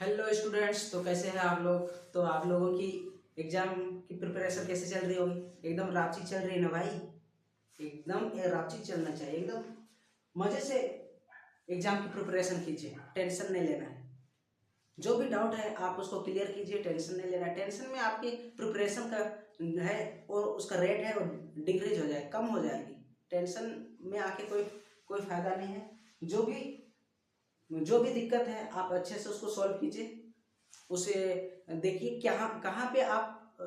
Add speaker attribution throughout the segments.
Speaker 1: Hello students. तो कैसे हैं आप लोग। तो आप लोगों की एग्जाम की प्रिपरेशन कैसे चल रही होगी। एकदम रांची चल रही है ना भाई। एकदम रांची चलना चाहिए। एकदम मजे से एग्जाम की प्रिपरेशन कीजिए। टेंशन नहीं लेना है। जो भी डाउट है आप उसको क्लियर कीजिए। टेंशन नहीं लेना है। टेंशन में आपकी प्रिपरेशन का है और उसका रेट है वो डिक्रीज हो जाए, कम हो जाएगी। टेंशन में आके कोई कोई फायदा नहीं है। जो भी जो भी दिक्कत है आप अच्छे से उसको सॉल्व कीजिए। उसे देखिए क्या कहाँ पे आप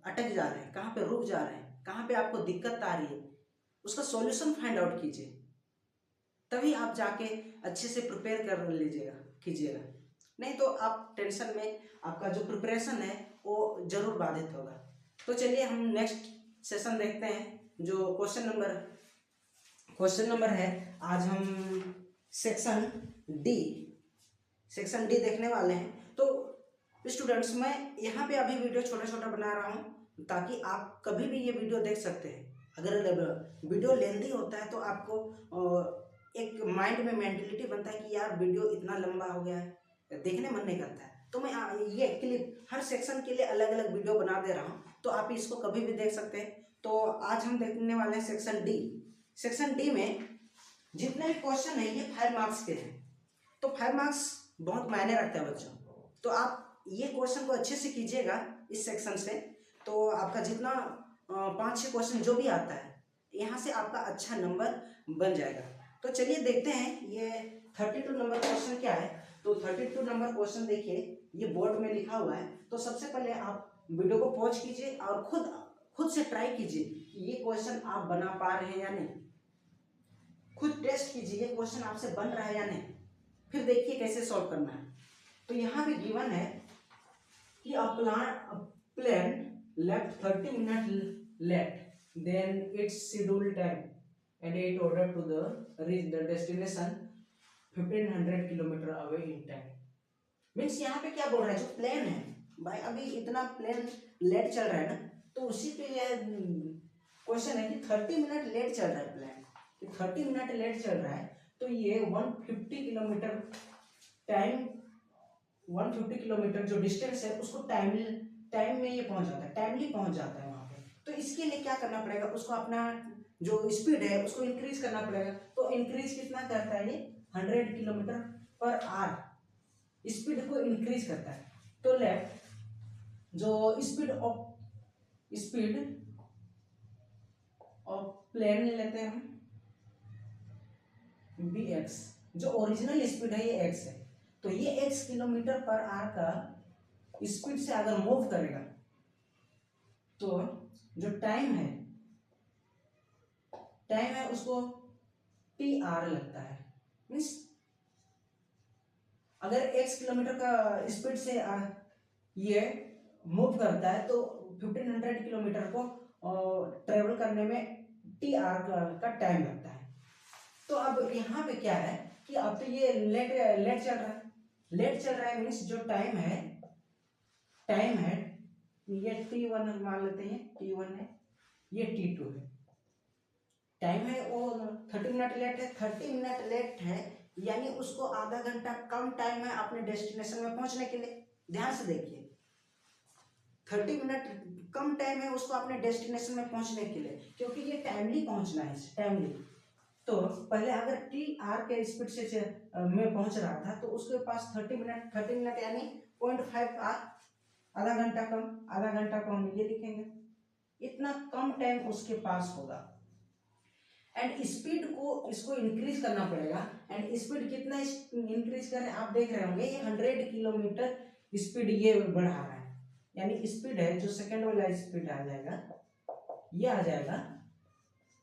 Speaker 1: अटक जा रहे हैं, कहाँ पे रुक जा रहे हैं, कहाँ पे आपको दिक्कत आ रही है, उसका सॉल्यूशन फाइंड आउट कीजिए। तभी आप जाके अच्छे से प्रिपेयर कर लीजिएगा कीजिएगा। नहीं तो आप टेंशन में आपका जो प्रिपरेशन है वो जरूर बाधित होगा। तो चलिए हम नेक्स्ट सेशन देखते हैं। जो क्वेश्चन नंबर है। आज हम सेक्शन डी सेक्शन डी देखने वाले हैं। तो स्टूडेंट्स मैं यहाँ पे अभी वीडियो छोटा छोटा बना रहा हूँ ताकि आप कभी भी ये वीडियो देख सकते हैं। अगर वीडियो लेंदी होता है तो आपको एक माइंड में मेंटेलिटी बनता है कि यार वीडियो इतना लंबा हो गया है, देखने मन नहीं करता है। तो मैं ये क्लिप हर सेक्शन के लिए अलग अलग वीडियो बना दे रहा हूँ, तो आप इसको कभी भी देख सकते हैं। तो आज हम देखने वाले हैं सेक्शन डी। सेक्शन डी में जितने भी क्वेश्चन है ये 5 मार्क्स के हैं। तो 5 मार्क्स बहुत मायने रखता है बच्चों। तो आप ये क्वेश्चन को अच्छे से कीजिएगा इस सेक्शन से। तो आपका जितना 5-6 क्वेश्चन जो भी आता है यहाँ से आपका अच्छा नंबर बन जाएगा। तो चलिए देखते हैं ये 32 नंबर क्वेश्चन क्या है। तो 32 नंबर क्वेश्चन देखिए, ये बोर्ड में लिखा हुआ है। तो सबसे पहले आप वीडियो को पॉज कीजिए और खुद से ट्राई कीजिए कि ये क्वेश्चन आप बना पा रहे हैं या नहीं। खुद टेस्ट कीजिए ये क्वेश्चन आपसे बन रहा है या नहीं, फिर देखिए कैसे सॉल्व करना है। तो यहाँ पे गिवन है कि a plane left 30 minutes late than its scheduled time and it ordered to reach the destination 1500 kilometre away in time. Means यहाँ पे क्या बोल रहा है, जो प्लेन है भाई अभी इतना प्लेन लेट चल रहा है ना, तो उसी पे यह क्वेश्चन है कि 30 मिनट लेट चल रहा है प्लेन। 30 मिनट लेट चल रहा है तो ये 150 किलोमीटर टाइम 150 किलोमीटर जो डिस्टेंस है उसको टाइम में ये पहुंच जाता है, टाइमली पहुंच जाता है वहां पे। तो इसके लिए क्या करना पड़ेगा, उसको अपना जो स्पीड है उसको इंक्रीज करना पड़ेगा। तो इंक्रीज कितना करता है ये 100 किलोमीटर पर आवर स्पीड को इंक्रीज करता है। तो लेफ्ट जो स्पीड ऑफ प्लेन ले लेते हैं हम बी एक्स। जो ओरिजिनल स्पीड है ये एक्स है। तो ये एक्स किलोमीटर पर आवर का स्पीड से अगर मूव करेगा तो जो टाइम है उसको टी आर लगता है। मीन्स अगर एक्स किलोमीटर का स्पीड से ये मूव करता है तो 1500 किलोमीटर को ट्रेवल करने में टी आर का टाइम लगता है। तो अब यहाँ पे क्या है कि अब तो ये लेट चल रहा है मीन्स जो टाइम है ये t1 मान लेते हैं, t1 है, ये t2 है। टाइम है वो 30 मिनट लेट है। 30 मिनट लेट है यानी उसको आधा घंटा कम टाइम है अपने डेस्टिनेशन में पहुंचने के लिए। ध्यान से देखिए, 30 मिनट कम टाइम है उसको अपने डेस्टिनेशन में पहुंचने के लिए, क्योंकि ये टाइमली पहुंचना है, टाइमली। तो पहले अगर टी आर के स्पीड से में पहुंच रहा था तो उसके पास 30 मिनट यानी 0.5 आर, आधा घंटा को हम ये लिखेंगे, इतना कम टाइम उसके पास होगा। एंड स्पीड को इसको इंक्रीज करना पड़ेगा। एंड स्पीड कितना इंक्रीज करें, आप देख रहे होंगे ये 100 किलोमीटर स्पीड ये बढ़ा रहा है। यानी स्पीड है जो सेकंड वाला स्पीड आ जाएगा, ये आ जाएगा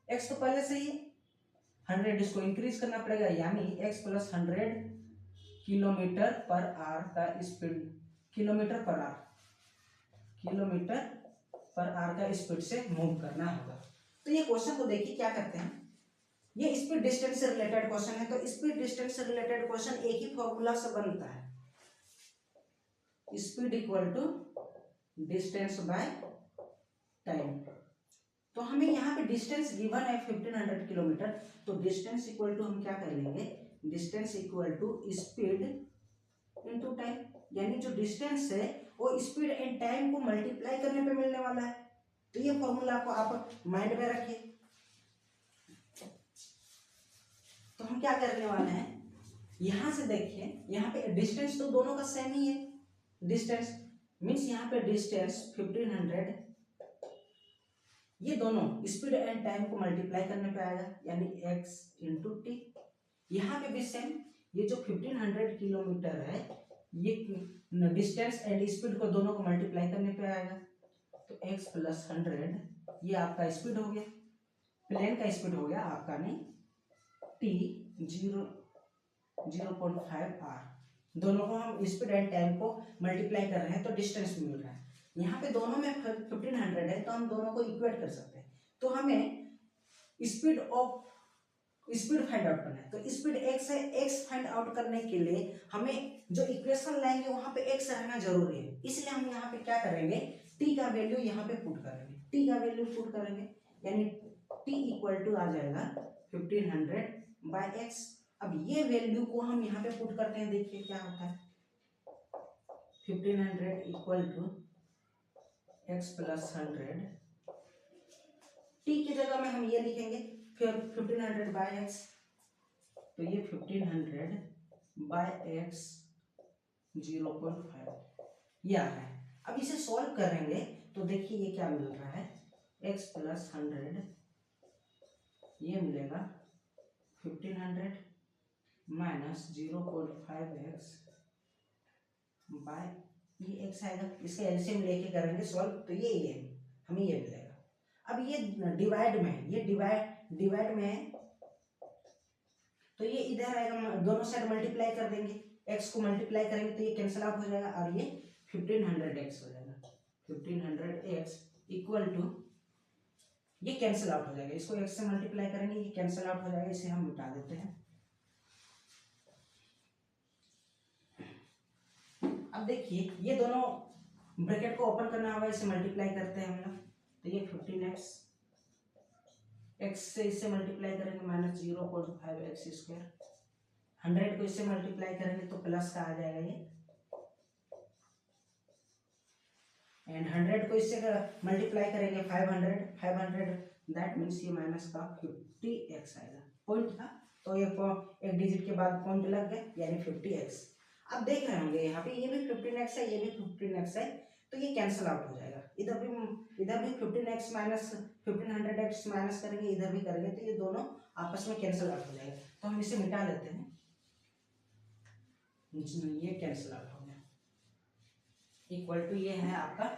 Speaker 1: एक्स तो पहले से ही 100, इसको इंक्रीज करना पड़ेगा यानी x plus 100 kilometre per hour का स्पीड, किलोमीटर पर आवर का स्पीड से मूव करना होगा। तो ये क्वेश्चन को देखिए क्या करते हैं, ये स्पीड डिस्टेंस से रिलेटेड क्वेश्चन है। तो स्पीड डिस्टेंस से रिलेटेड क्वेश्चन एक ही फॉर्मूला से बनता है, speed equal to distance by time. तो हमें यहाँ पे डिस्टेंस गिवन है 1500 किलोमीटर। तो डिस्टेंस इक्वल टू हम क्या कर लेंगे, distance equal to speed into time, यानी जो डिस्टेंस है वो स्पीड एंड टाइम को मल्टीप्लाई करने पे मिलने वाला है। तो ये फॉर्मूला को आप माइंड में रखिए। तो हम क्या करने वाले हैं, यहां से देखिए, यहाँ पे डिस्टेंस तो दोनों का सेम ही है। डिस्टेंस मीन्स यहाँ पे डिस्टेंस 1500, ये दोनों स्पीड एंड टाइम को मल्टीप्लाई करने पे आएगा, यानी x इंटू टी। यहाँ पे भी सेम, ये जो 1500 किलोमीटर है ये डिस्टेंस एंड स्पीड को दोनों को मल्टीप्लाई करने पे आएगा। तो x प्लस 100 ये आपका स्पीड हो गया, प्लेन का स्पीड हो गया आपका, नहीं t 0.5 r। दोनों को हम स्पीड एंड टाइम को मल्टीप्लाई कर रहे हैं तो डिस्टेंस मिल रहा है। यहाँ पे दोनों में 1500 है तो हम दोनों को इक्वेट कर सकते हैं। तो हमें स्पीड फाइंड आउट करना है। तो स्पीड x है, x फाइंड आउट करने के लिए हमें जो इक्वेशन लाएंगे वहां पे x रहना जरूरी है। इसलिए हम यहाँ पे क्या करेंगे, t का वैल्यू यहाँ पे पुट करेंगे, t का वैल्यू पुट करेंगे, यानी t इक्वल टू आ जाएगा 1500 बाय x। अब ये वैल्यू को हम यहाँ पे पुट करते हैं, देखिए क्या होता है, 1500 equal to x plus 100, t की जगह में हम ये लिखेंगे फिर 1500 बाय x, तो ये 1500 बाय x 0.5 ये आ रहा है। अब इसे सॉल्व करेंगे तो देखिए ये क्या मिल रहा है, x प्लस 100 ये मिलेगा 1500 माइनस 0.5x बाय ये x आएगा। इसका एलसीएम लेके करेंगे सॉल्व तो ये हमें ये मिलेगा। अब ये डिवाइड में है, ये डिवाइड में है तो ये इधर आएगा, दोनों साइड मल्टीप्लाई कर देंगे, x को मल्टीप्लाई करेंगे तो ये कैंसिल आउट हो जाएगा और ये 1500x हो जाएगा। 1500x इक्वल टू ये कैंसिल आउट हो जाएगा, इसको x से मल्टीप्लाई करेंगे ये कैंसिल आउट हो जाएगा, इसे हम मिटा देते हैं। अब देखिए ये दोनों ब्रैकेट को ओपन करना होगा, इसे मल्टीप्लाई करते हैं हम लोग, तो ये 15x x से इससे मल्टीप्लाई करेंगे माइनस 0.5x स्क्वायर, 100 को इससे मल्टीप्लाई करेंगे तो प्लस का आ जाएगा ये, एंड 100 को इससे मल्टीप्लाई करेंगे 500 दैट मीन्स ये माइनस का 50x आएगा, पॉइंट था तो ये एक डिजिट के बाद पॉइंट लग गया, यानी 50x। अब देख रहे होंगे यहाँ पे ये भी 15x है, ये भी 15x है, तो ये कैंसिल आउट हो जाएगा। इधर भी 15x माइनस 1500x माइनस करेंगे, इधर भी करेंगे तो ये दोनों आपस में कैंसिल आउट हो जाएगा। तो हम इसे मिटा देते हैं, ये कैंसिल आउट हो गया, इक्वल टू ये है आपका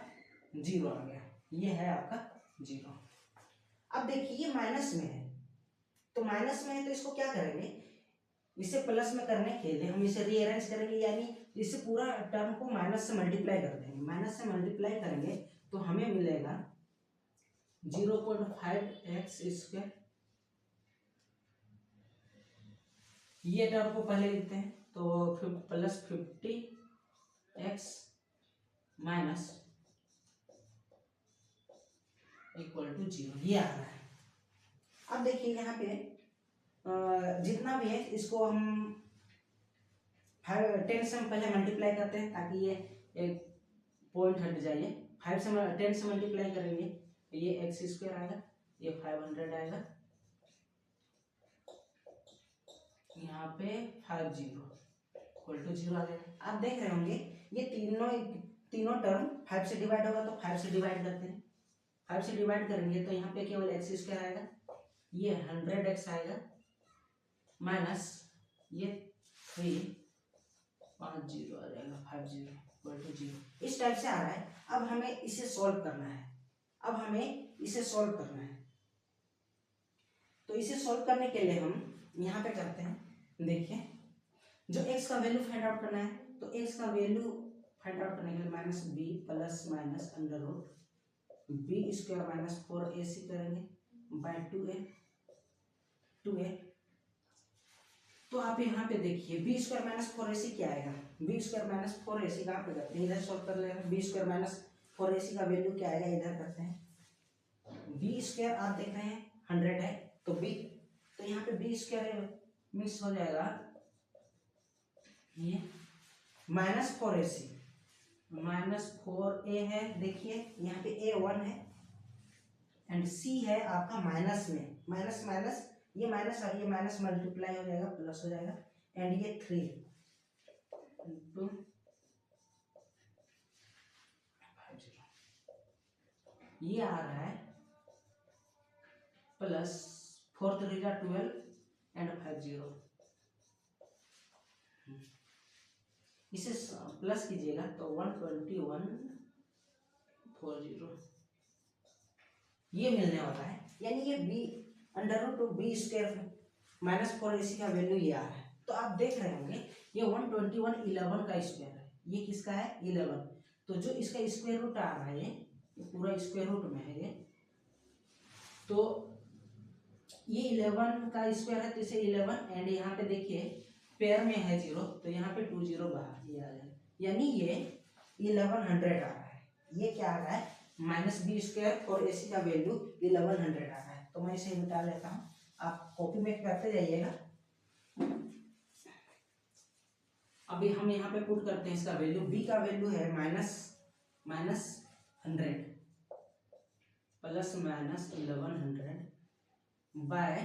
Speaker 1: 0 आ गया, ये है आपका 0। अब देखिए ये माइनस में है, तो माइनस में है तो इसको क्या करेंगे, इसे प्लस में करने के लिए हम इसे रीअरेंज करेंगे, यानी इसे पूरा टर्म को माइनस से मल्टीप्लाई कर देंगे। माइनस से मल्टीप्लाई करेंगे तो हमें मिलेगा 0.5x स्क्वायर, ये टर्म को पहले लिखते हैं तो plus 50x minus equal to 0 ये आ रहा है। अब देखिए यहाँ पे जितना भी है इसको हम 10 से हम पहले मल्टीप्लाई करते हैं ताकि ये एक पॉइंट हट जाए। 10 से मल्टीप्लाई करेंगे तो ये x स्क्वायर आएगा, ये 500 आएगा, यहाँ पे 50 इक्वल टू 0 आ जाएगा। आप देख रहे होंगे ये तीनों टर्म 5 से डिवाइड होगा तो 5 से डिवाइड करते हैं, 5 से डिवाइड करेंगे तो यहाँ पे केवल x स्क्वायर आएगा, ये 100x आएगा माइनस ये 3 5 0 आ जाएगा, 50 इक्वल टू 0 इस टाइप से आ रहा है। अब हमें इसे सॉल्व करना है, तो इसे सॉल्व करने के लिए हम यहाँ पे करते हैं, देखिए जो x का वैल्यू फाइंड आउट करना है तो x का वैल्यू फाइंड आउट करने के लिए minus b plus minus under root b square minus 4ac करेंगे बाय 2a। तो आप यहाँ पे देखिए बी स्क्वायर माइनस 4ac क्या आएगा, बी स्क्वायर माइनस 4ac कहाँ पे करते हैं, इधर सॉल्व कर लेना। बी स्क्वायर माइनस 4ac का वैल्यू क्या आएगा, इधर करते हैं। बी स्क्वायर आप देख रहे हैं 100 है तो बी, तो यहाँ पे बी स्क्वायर मिक्स हो जाएगा, ये -4AC, -4A है, देखिए यहाँ पे A1 है एंड C है आपका माइनस में, माइनस माइनस ये माइनस और ये माइनस मल्टीप्लाई हो जाएगा, प्लस हो जाएगा एंड ये 3 इंटू 50, ये आ रहा है प्लस 4 3 जा 12 एंड 50, इसे प्लस कीजिएगा तो 12140 ये मिलने वाला है, यानी ये b√b² -4AC का वैल्यू ये आ रहा है। तो आप देख रहे होंगे ये 121 का स्क्वायर है, ये किसका है 11, तो जो इसका स्क्वायर रूट आ रहा है ये पूरा स्क्वायर रूट में है ये, तो ये 11 का स्क्वायर है तो इसे 11 एंड यहाँ पे देखिए पेयर में है 0 तो यहाँ पे 20 बाहर ये आ जाएगा, यानी ये 1100 आ रहा है। ये क्या आ रहा है -b² और AC का वैल्यू 1100 आ रहा है। तो मैं इसे मिटा लेता हूँ, आप कॉपी में करते जाइएगा। अभी हम यहाँ पे पुट करते हैं इसका वैल्यू, b का वैल्यू है -100 प्लस -1100 बाय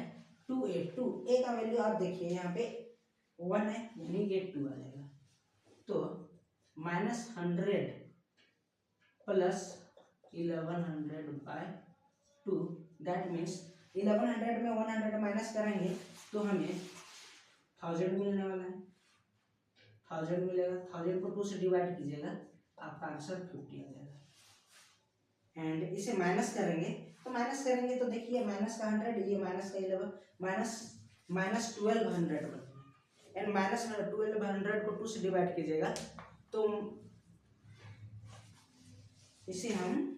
Speaker 1: 2a, 2a का वैल्यू आप देखिए यहाँ पे 1 है यानी ये 2 आ जाएगा, तो -100 प्लस 1100 बाय 2 दैट मीन्स 1100 में 100 माइनस करेंगे तो हमें 1000 मिलने वाला है, 1000 मिलेगा, 1000 को 2 से डिवाइड कीजिएगा आपका आंसर 50 आ जाएगा। एंड इसे माइनस करेंगे तो देखिए माइनस का 100 ये माइनस का 11 माइनस 1200 एंड माइनस 1200 को 2 से डिवाइड कीजिएगा तो इसे हम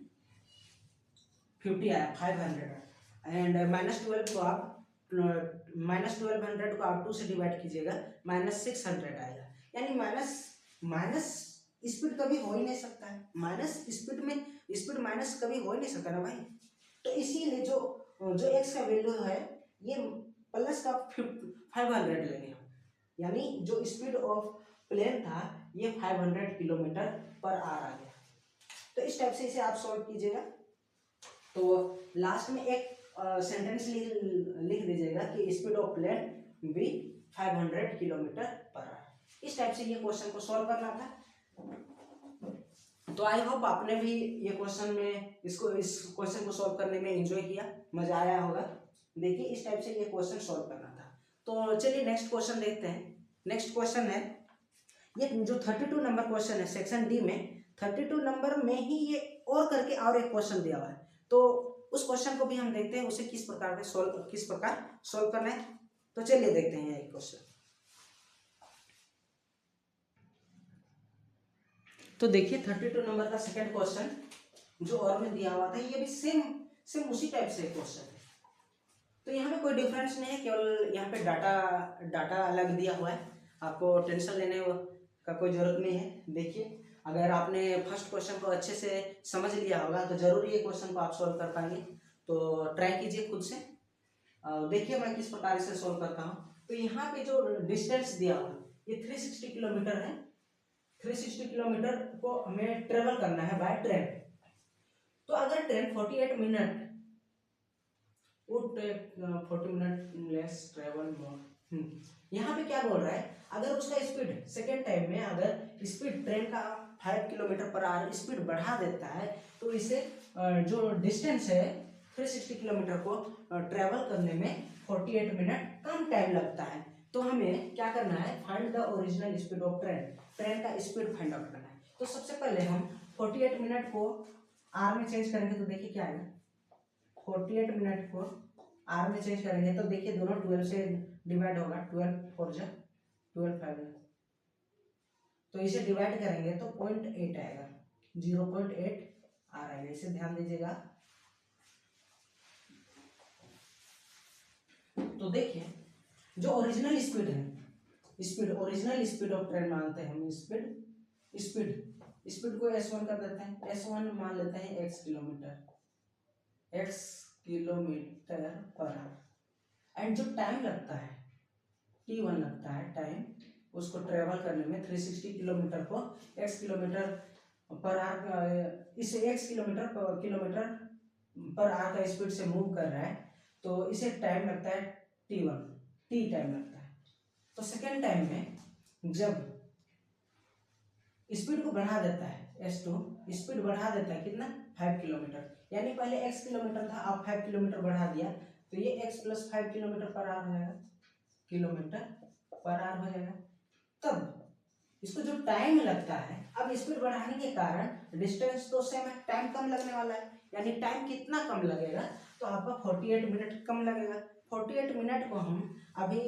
Speaker 1: 50 आया 500 एंड -1200 को आप 2 से डिवाइड कीजिएगा -600 आएगा, यानी माइनस स्पीड कभी हो ही नहीं सकता है, माइनस स्पीड माइनस कभी हो ही नहीं सकता ना भाई। तो इसीलिए जो एक्स का वैल्यू है ये प्लस का 500 लेंगे हम, यानी जो स्पीड ऑफ प्लेन था ये 500 किलोमीटर पर आवर आ गया। तो इस टाइप से इसे आप सॉल्व कीजिएगा। तो लास्ट में एक सेंटेंस लिख दीजिएगा कि स्पीड ऑफ प्लेन भी 500 किलोमीटर पर आवर। इस टाइप से ये क्वेश्चन को सॉल्व करना था। तो आई होप आपने भी ये क्वेश्चन में इस क्वेश्चन को सॉल्व करने में एंजॉय किया, मजा आया होगा। देखिए इस टाइप से ये क्वेश्चन सॉल्व करना था। तो चलिए नेक्स्ट क्वेश्चन देखते हैं। नेक्स्ट क्वेश्चन है ये जो 32 नंबर क्वेश्चन है सेक्शन डी में, 32 नंबर में ही ये और करके और एक क्वेश्चन दिया हुआ है, तो उस क्वेश्चन को भी हम देखते हैं उसे किस प्रकार सॉल्व करना है। तो चलिए देखते हैं एक क्वेश्चन। तो देखिए 32 नंबर का सेकंड क्वेश्चन जो और में दिया हुआ था ये भी सेम उसी टाइप से क्वेश्चन है। तो यहाँ पे कोई डिफरेंस नहीं है, केवल यहाँ पे डाटा अलग दिया हुआ है, आपको टेंशन लेने का कोई जरूरत नहीं है। देखिए अगर आपने फर्स्ट क्वेश्चन को अच्छे से समझ लिया होगा तो जरूर ये क्वेश्चन को आप सॉल्व कर पाएंगे। तो ट्राई कीजिए खुद से। देखिए मैं किस प्रकार से सॉल्व करता हूँ। तो यहाँ पे जो डिस्टेंस दिया हुआ ये 360 किलोमीटर है। 360 किलोमीटर को हमें ट्रेवल करना है बाय ट्रेन। तो अगर train 48 minute would take 40 minute less travel more. यहाँ पे क्या बोल रहा है, अगर उसका स्पीड सेकेंड टाइम में अगर स्पीड ट्रेन का 5 किलोमीटर पर आवर स्पीड बढ़ा देता है तो इसे जो डिस्टेंस है 360 किलोमीटर को ट्रेवल करने में 48 मिनट कम टाइम लगता है। तो हमें क्या करना है, find the original speed of train का स्पीड फाइंड आउट करना है। तो सबसे पहले हम 48 मिनट को आर में चेंज करेंगे तो देखिए क्या आएगा, 48 मिनट को आर में चेंज करेंगे तो देखिए दोनों 12 से डिवाइड होगा, 12 4 जा 12 5, तो इसे डिवाइड करेंगे तो 0.8 आएगा, 0.8 आ रहा है, इसे ध्यान दीजिएगा। तो देखिए जो ओरिजिनल स्पीड है, ओरिजिनल स्पीड ऑफ ट्रेन मानते हैं हम, स्पीड को S1 कर देते हैं, S1 मान लेते हैं x kilometre per hour. And जो टाइम लगता है T1 लगता है टाइम, उसको ट्रेवल करने में 360 किलोमीटर को x किलोमीटर पर आवर इसे x किलोमीटर पर आवर का स्पीड से मूव कर रहा है, तो इसे टाइम लगता है t1, t टाइम लगता है। तो सेकेंड टाइम में जब स्पीड को बढ़ा देता है s2, स्पीड बढ़ा देता है कितना 5 किलोमीटर, यानी पहले x किलोमीटर था, आप 5 किलोमीटर बढ़ा दिया, तो ये x plus 5 kilometre per hour हो जाएगा, किलोमीटर पर आवर हो जाएगा। तब इसको जो टाइम लगता है, अब स्पीड बढ़ाने के कारण डिस्टेंस तो सेम है, टाइम कम लगने वाला है, यानी टाइम कितना कम लगेगा, तो आपका 48 मिनट कम लगेगा। 48 मिनट को हम अभी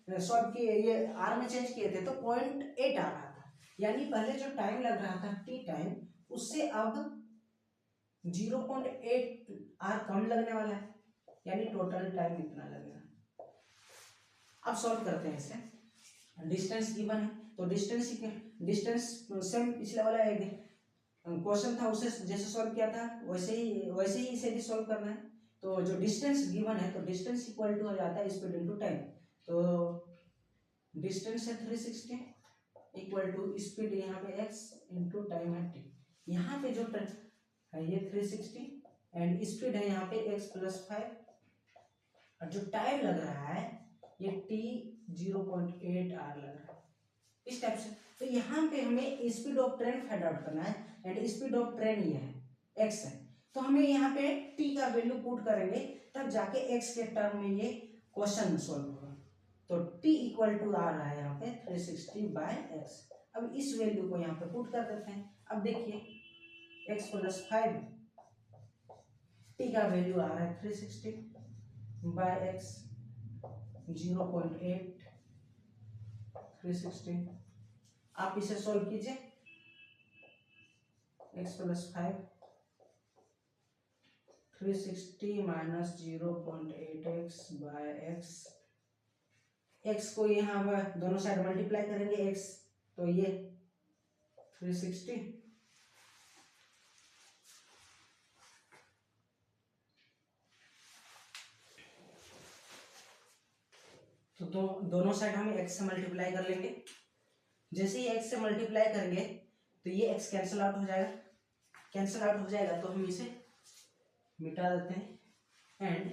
Speaker 1: सॉल्व किए, ये आर में चेंज किए थे तो 0.8 आ रहा था, यानी पहले जो टाइम लग रहा था टी टाइम, उससे अब 0.8 आर कम लगने वाला है, यानी टोटल टाइम इतना लगेगा। अब सॉल्व करते हैं इसे। डिस्टेंस गिवन है तो डिस्टेंस सेम पिछले वाला क्वेश्चन था उसे जैसे सॉल्व किया था वैसे ही इसे भी सॉल्व करना है। तो जो डिस्टेंस गिवन है तो डिस्टेंस इक्वल टू हो जाता है स्पीड इनटू टाइम। तो डिस्टेंस है 360 इक्वल टू स्पीड यहाँ पे x इंटू टाइम है t। यहाँ पे जो है ये 360 एंड स्पीड है यहाँ पे x प्लस 5 और जो टाइम लग रहा है ये t 0.8 आर लग रहा है इस टाइप से। तो यहाँ पे हमें speed of train find out करना है एंड स्पीड ऑफ ट्रेन ये है x है, तो हमें यहाँ पे t का वैल्यू पुट करेंगे तब जाके x के टर्म में ये क्वेश्चन सॉल्व होगा। तो t इक्वल टू आ रहा है यहाँ पे 360 बाय x। अब इस वैल्यू को यहाँ पे पुट कर देते हैं। अब देखिए x प्लस 5, t का वैल्यू आ रहा है 360 बाय x 0.8 360। आप इसे सॉल्व कीजिए, x plus 5 360 minus 0.8x by x को यहाँ पर दोनों साइड मल्टीप्लाई करेंगे x, तो ये 360 तो दोनों साइड हम x से मल्टीप्लाई कर लेंगे। जैसे ही x से मल्टीप्लाई करेंगे तो ये x कैंसिल आउट हो जाएगा, तो हम इसे मिटा देते हैं एंड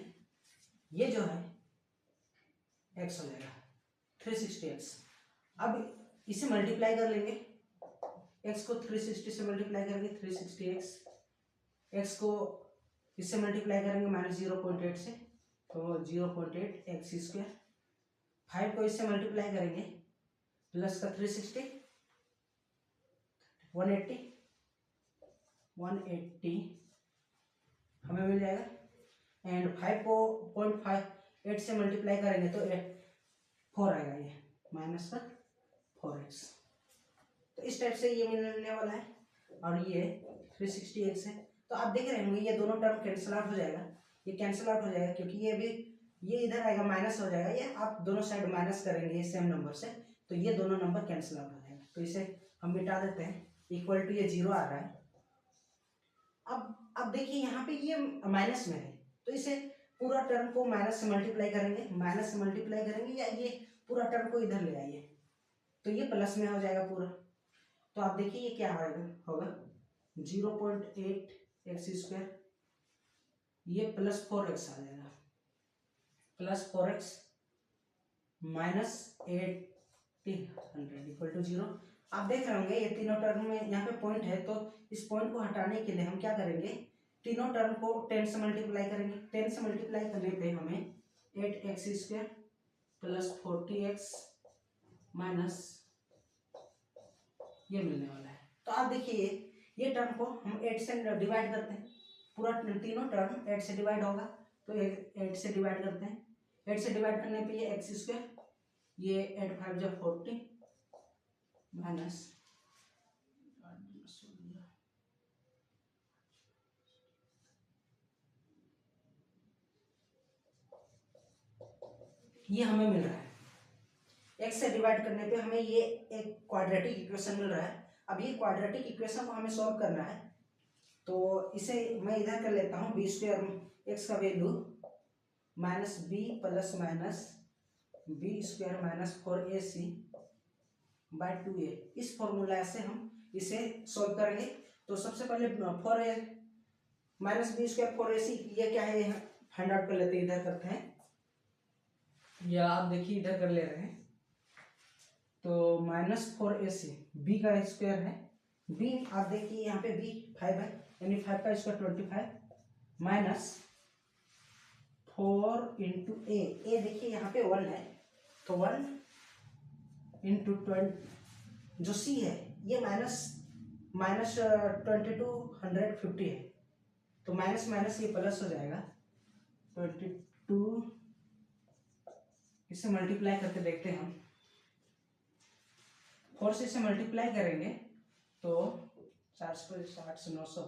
Speaker 1: ये जो है x हो जाएगा 360x। अब इसे मल्टीप्लाई कर लेंगे, x को 360 से मल्टीप्लाई करेंगे 360x, x को इससे मल्टीप्लाई करेंगे माइनस 0.8 से तो 0.8 एक्स स्क्वायर। 5 को इससे मल्टीप्लाई करेंगे प्लस का 360 180 हमें मिल जाएगा एंड 5 को 0.58 से मल्टीप्लाई करेंगे तो 4 आएगा, ये माइनस का 4x। तो इस टाइप से ये मिलने वाला है और ये 360x है। तो आप देख रहे होंगे ये दोनों टर्म कैंसिल आउट हो जाएगा, ये कैंसिल आउट हो जाएगा क्योंकि ये भी ये इधर आएगा माइनस हो जाएगा, ये आप दोनों साइड माइनस करेंगे सेम नंबर से तो ये दोनों नंबर कैंसिल आउट हो जाएगा। तो इसे हम मिटा देते हैं, इक्वल टू ये 0 आ रहा है। अब देखिए यहाँ पे ये माइनस में है तो इसे पूरा टर्म को माइनस से मल्टीप्लाई करेंगे या ये पूरा टर्म को इधर ले आइए तो ये प्लस में हो जाएगा पूरा। तो आप देखिए ये क्या होगा 0.8 एक्स स्क्वायर, ये प्लस 4x आ जाएगा, plus 4x minus 800 equal to 0। आप देख रहे होंगे ये तीनों टर्म में यहाँ पे पॉइंट है तो इस पॉइंट को हटाने के लिए हम क्या करेंगे, तीनों टर्म को 10 से मल्टीप्लाई करेंगे। 10 से मल्टीप्लाई करने पे हमें 8x square plus 40x minus ये मिलने वाला है। तो आप देखिए ये टर्म को हम 8 से डिवाइड करते हैं, पूरा तीनों टर्म 8 से डिवाइड होगा तो 8 से डिवाइड करते हैं। 8 से डिवाइड करने पे ये x स्क्वायर, ये 8 5 जब 40 माइनस ये हमें मिल रहा है। x से डिवाइड करने पे हमें ये एक क्वाड्रेटिक इक्वेशन मिल रहा है। अब ये क्वाड्रेटिक इक्वेशन को हमें सॉल्व करना है तो इसे मैं इधर कर लेता हूँ, बी स्क्वायर एक्स का value minus b plus minus b square minus 4ac by 2a। इस फॉर्मूला से हम इसे सॉल्व करेंगे। तो सबसे पहले 4a minus b square 4ac, ये क्या है फाइंड आउट कर लेते हैं। इधर करते हैं, या आप देखिए इधर कर ले रहे हैं। तो माइनस 4ac, बी का स्क्वायर है। बी आप देखिए यहाँ पे बी 5 है, यानी 5 का स्क्वायर 25 माइनस 4 इंटू ए देखिए यहाँ पे 1 है, तो 1 इंटू 20, जो सी है ये माइनस 2250 है, तो माइनस माइनस ये प्लस हो जाएगा 22। इसे मल्टीप्लाई करके देखते हैं हम। 4 से इसे मल्टीप्लाई करेंगे तो 460 से 900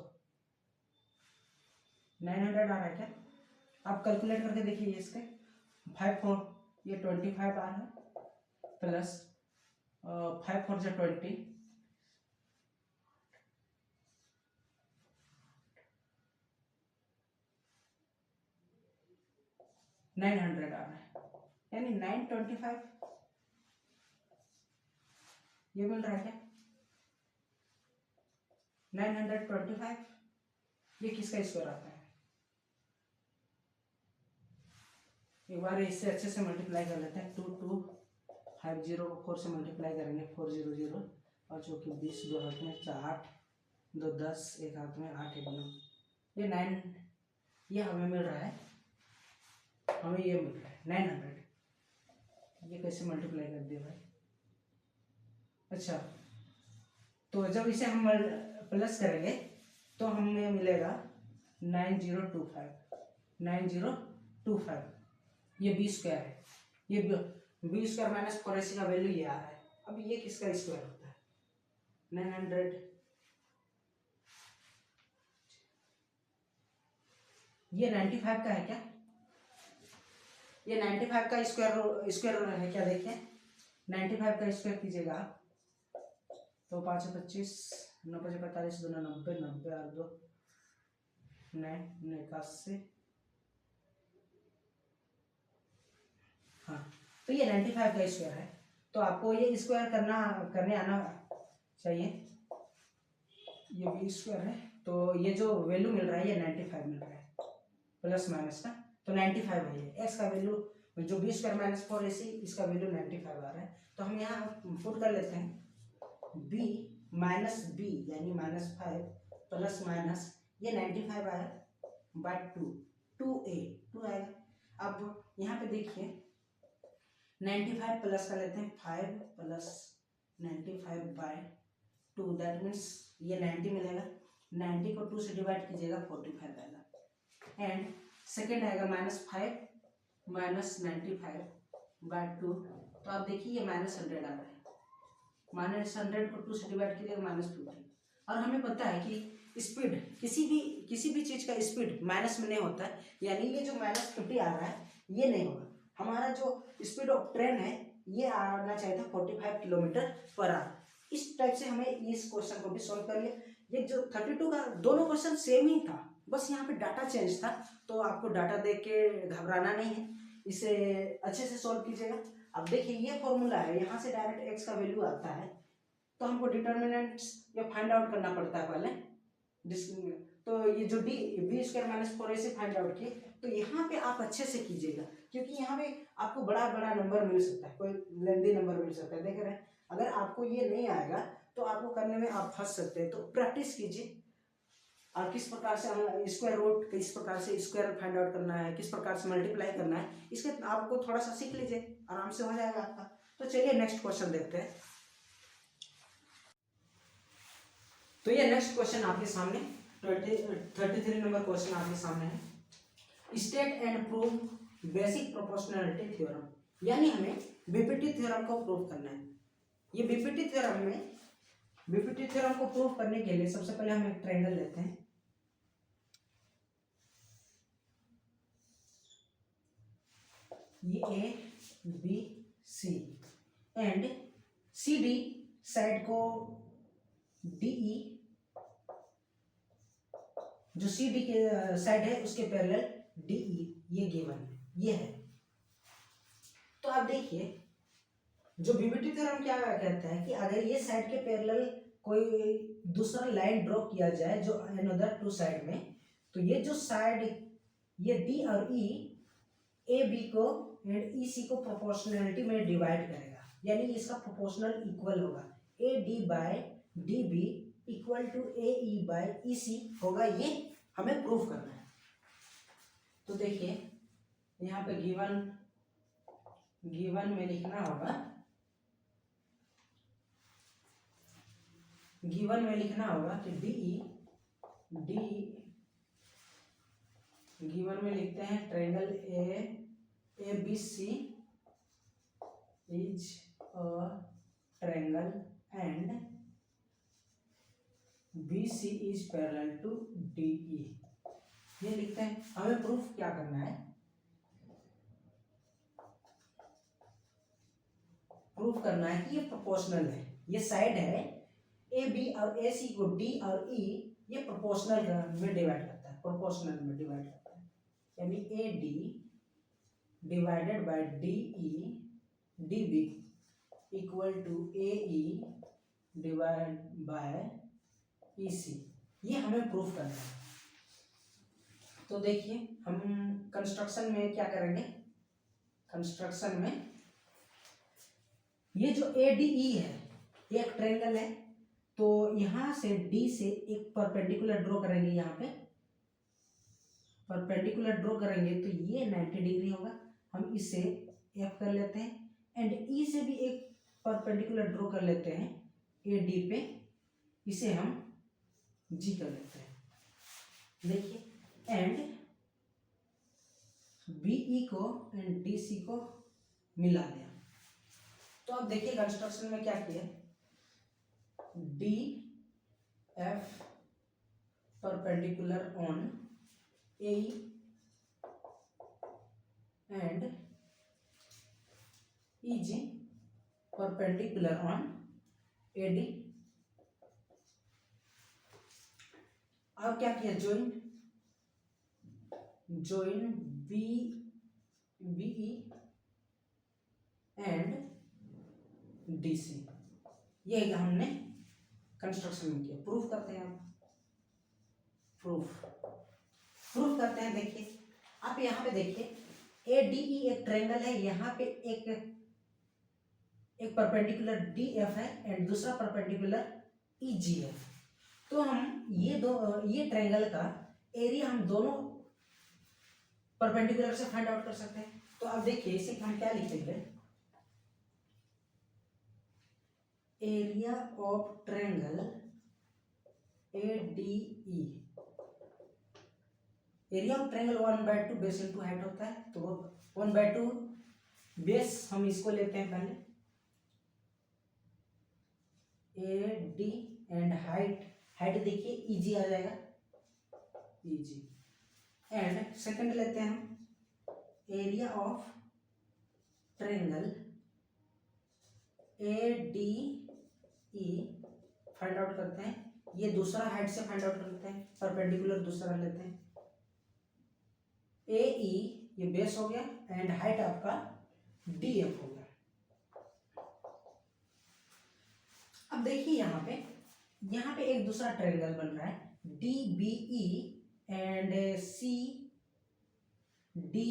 Speaker 1: 900 आ रहा है क्या? आप कैलकुलेट करके देखिए इसके 5 4 ये 25 आ रहा है, प्लस 5 4 जा 20, 900 आ रहा है, यानी 925 ये मिल रहा है क्या? 925 ये किसका स्क्वायर आता है? एक बार इससे अच्छे से मल्टीप्लाई कर लेते हैं। 2250 को 4 से मल्टीप्लाई करेंगे 400, और जो कि 20 दो हाथ में 8 2 10 एक हाथ में 8 1 9, ये 9, ये हमें मिल रहा है, हमें ये मिल रहा है 900। ये कैसे मल्टीप्लाई कर दिया भाई? अच्छा, तो जब इसे हम प्लस करेंगे तो हमें मिलेगा 9025, ये बी स्क्वायर है, ये बी स्क्वायर माइनस 4ac का वैल्यू ये आ रहा है। अब ये किसका स्क्वायर होता है? 900, ये 95 का है क्या? ये 95 का स्क्वायर है क्या? देखिए 95 का स्क्वायर कीजिएगा आप, तो 5 25 9 5 45 2 90 90 और 2 9 81। हाँ, तो ये 95 का स्क्वायर है, तो आपको ये स्क्वायर करने आना चाहिए। ये भी स्क्वायर है, तो ये जो वैल्यू मिल रहा है ये 95 मिल रहा है, प्लस माइनस का, तो 95 है ये। एक्स का वैल्यू जो बी स्क्वायर माइनस 4ac, इसका वैल्यू 95 आ रहा है। तो हम यहाँ पुट कर लेते हैं b माइनस बी यानी -5 प्लस माइनस ये 95 आया बाय 2 आएगा। अब यहाँ पे देखिए 95 प्लस कर लेते हैं 5 प्लस 95 बाय 2, दैट मीन्स ये 90 मिलेगा। 90 को 2 से डिवाइड कीजिएगा 45 आएगा। एंड सेकेंड आएगा -5 माइनस 95 बाय 2, तो आप देखिए ये -100 आ रहा है। -100 को 2 से डिवाइड कीजिएगा -50। और हमें पता है कि स्पीड किसी भी चीज़ का स्पीड माइनस में नहीं होता है, यानी ये जो -50 आ रहा है ये नहीं होगा। हमारा जो स्पीड ऑफ ट्रेन है ये आना चाहिए था 45 किलोमीटर पर आवर। इस टाइप से हमें इस क्वेश्चन को भी सॉल्व कर लिया। ये जो 32 का दोनों क्वेश्चन सेम ही था, बस यहाँ पे डाटा चेंज था, तो आपको डाटा देख के घबराना नहीं है, इसे अच्छे से सॉल्व कीजिएगा। अब देखिए ये फॉर्मूला है, यहाँ से डायरेक्ट एक्स का वैल्यू आता है, तो हमको डिटर्मिनेंट्स या फाइंड आउट करना पड़ता है पहले। तो ये जो b square minus 4ac find out किए, तो यहाँ पे आप अच्छे से कीजिएगा, क्योंकि यहाँ पे आपको बड़ा बड़ा नंबर मिल सकता है, कोई लेंदी नंबर मिल सकता है। देख रहे हैं, अगर आपको ये नहीं आएगा तो आपको करने में आप फंस सकते हैं। तो प्रैक्टिस कीजिए, और किस प्रकार से स्क्वायर रूट, किस प्रकार से स्क्वायर फाइंड आउट करना है, किस प्रकार से मल्टीप्लाई करना है, इसके आपको थोड़ा सा सीख लीजिए, आराम से हो जाएगा आपका। तो चलिए नेक्स्ट क्वेश्चन देखते हैं। तो ये नेक्स्ट क्वेश्चन आपके सामने 33 नंबर क्वेश्चन आपके सामने है। State and prove basic proportionality theorem, यानी हमें बीपीटी थ्योरम को प्रूव करना है। ये बीपीटी थ्योरम को प्रूव करने के लिए सबसे पहले हम एक ट्रायंगल लेते हैं। ये A B C and C D side को डीई, जो सी डी के साइड है उसके पैरेलल डीई, ये गिवन है, ये है। तो आप देखिए जो बीबीटी थ्योरम क्या कहता है कि अगर ये साइड के पैरेलल कोई दूसरा लाइन ड्रॉ किया जाए जो अनदर टू साइड में, तो ये जो साइड ये डी और ई ए बी को एंड ई सी को प्रोपोर्शनलिटी में डिवाइड करेगा, यानी इसका प्रोपोर्शनल इक्वल होगा। A D by D B equal to A E by E C होगा, ये हमें प्रूफ करना है। तो देखिए यहाँ पे गिवन में लिखना होगा, गिवन में लिखना होगा कि डी गिवन में लिखते हैं triangle A B C is a triangle and B C is parallel to D E, ये लिखते हैं। हमें प्रूफ क्या करना है, प्रूफ करना है कि ये प्रोपोर्शनल है। ये साइड है ए बी और ए सी को डी और ई ये प्रोपोर्शनल में डिवाइड करता है, प्रोपोर्शनल में डिवाइड करता है, यानी A D divided by D E D B equal to A E divide by E C, ये हमें प्रूफ करना है। तो देखिए हम कंस्ट्रक्शन में क्या करेंगे, कंस्ट्रक्शन में ये जो ए डी ई है ये एक ट्रायंगल है, तो यहां से डी से एक परपेंडिकुलर ड्रॉ करेंगे, यहाँ पे परपेंडिकुलर ड्रॉ करेंगे तो ये 90 डिग्री होगा, हम इसे एफ कर लेते हैं। एंड ई से भी एक परपेंडिकुलर ड्रॉ कर लेते हैं ए डी पे, इसे हम जी कर लेते हैं। देखिए एंड बी ई को एंड डी सी को मिला दिया। तो अब देखिए कंस्ट्रक्शन में क्या किया, D F perpendicular on A and E G perpendicular on A D. अब क्या किया, join B E and D C, ये हमने कंस्ट्रक्शन में किया। प्रूफ करते हैं, आप प्रूफ करते हैं। देखिए आप यहाँ पे देखिए ए डी ई एक ट्रायंगल है, यहाँ पे एक परपेंडिकुलर डी एफ है एंड दूसरा परपेंडिकुलर ई जी है। तो हम ये ट्रायंगल का एरिया हम दोनों परपेंडिकुलर से फाइंड आउट कर सकते हैं। तो अब देखिए इसे हम क्या लिखेंगे, area of triangle A D E, area of triangle 1/2 base into height होता है, तो 1/2 बेस हम इसको लेते हैं पहले ए डी एंड हाइट देखिए ई जी आ जाएगा, ई जी। एंड सेकंड लेते हैं हम area of triangle A D E, find out करते हैं, ये दूसरा हाइट से फाइंड आउट करते हैं, परपेंडिकुलर दूसरा लेते हैं, ए ई ये बेस हो गया एंड हाइट आपका डी एफ हो गया। अब देखिए यहाँ पे एक दूसरा ट्रायंगल बन रहा है D B E and C D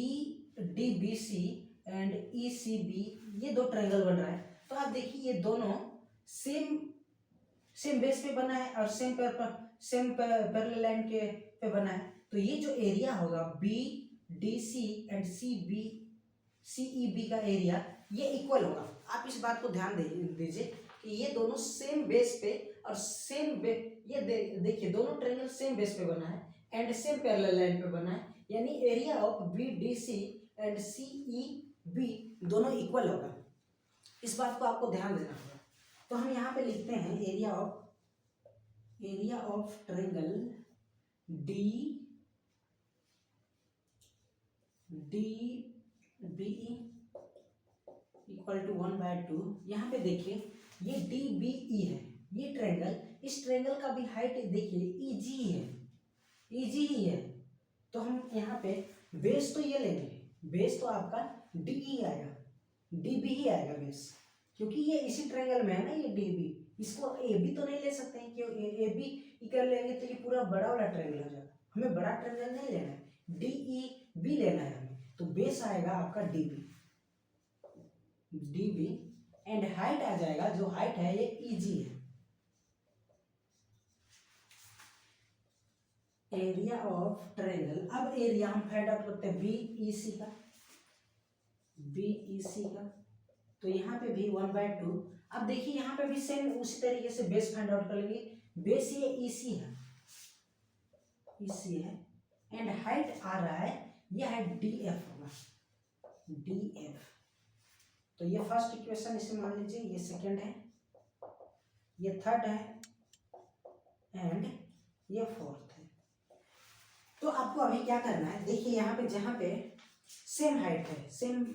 Speaker 1: B C and E C B, ये दो ट्रायंगल बन रहा है। तो आप देखिए ये दोनों सेम बेस पे बना है और सेम पैरेलल लाइन के पे बना है। तो ये जो एरिया होगा B D C and C E B का एरिया ये इक्वल होगा। आप इस बात को ध्यान दीजिए कि ये दोनों सेम बेस पे और ये देखिए दोनों ट्रायंगल सेम बेस पे बना है एंड सेम पैरेलल लाइन पे बना है, यानी area of B D C and C E B दोनों इक्वल होगा। इस बात को आपको ध्यान देना होगा। तो हम यहाँ पे लिखते हैं area of triangle D B equal to 1/2। यहाँ पे देखिए ये डी बी ई है, ये ट्रायंगल, इस ट्रायंगल का भी हाइट देखिए ई जी ही है। तो हम यहाँ पे बेस तो ये लेंगे, बेस तो आपका डी ई आएगा, डी बी ही आएगा बेस, क्योंकि ये इसी ट्रायंगल में है ना, ये डी बी, इसको ए बी तो नहीं ले सकते हैं, क्यों ए बी इक्वल लेंगे तो ये पूरा बड़ा वाला ट्रायंगल हो जाएगा। हमें बड़ा ट्रायंगल नहीं लेना है, डी ई बी लेना है हमें। तो बेस आएगा आपका डी बी एंड हाइट आ जाएगा, जो हाइट है ये ई जी है। एरिया ऑफ ट्रायंगल, अब एरिया हम फाइंड आउट करते हैं बी ई सी का, तो यहाँ पे भी 1/2। अब देखिए यहाँ पे भी सेम उसी तरीके से बेस फाइंड आउट कर लेंगे। बेस ये ई सी है एंड हाइट आ रहा है, यह है डी एफ होगा, डी एफ। तो ये फर्स्ट इक्वेशन इसे मान लीजिए, ये सेकेंड है, ये थर्ड है एंड ये फोर्थ है। तो आपको अभी क्या करना है, देखिए यहाँ पे जहाँ पे सेम हाइट है, सेम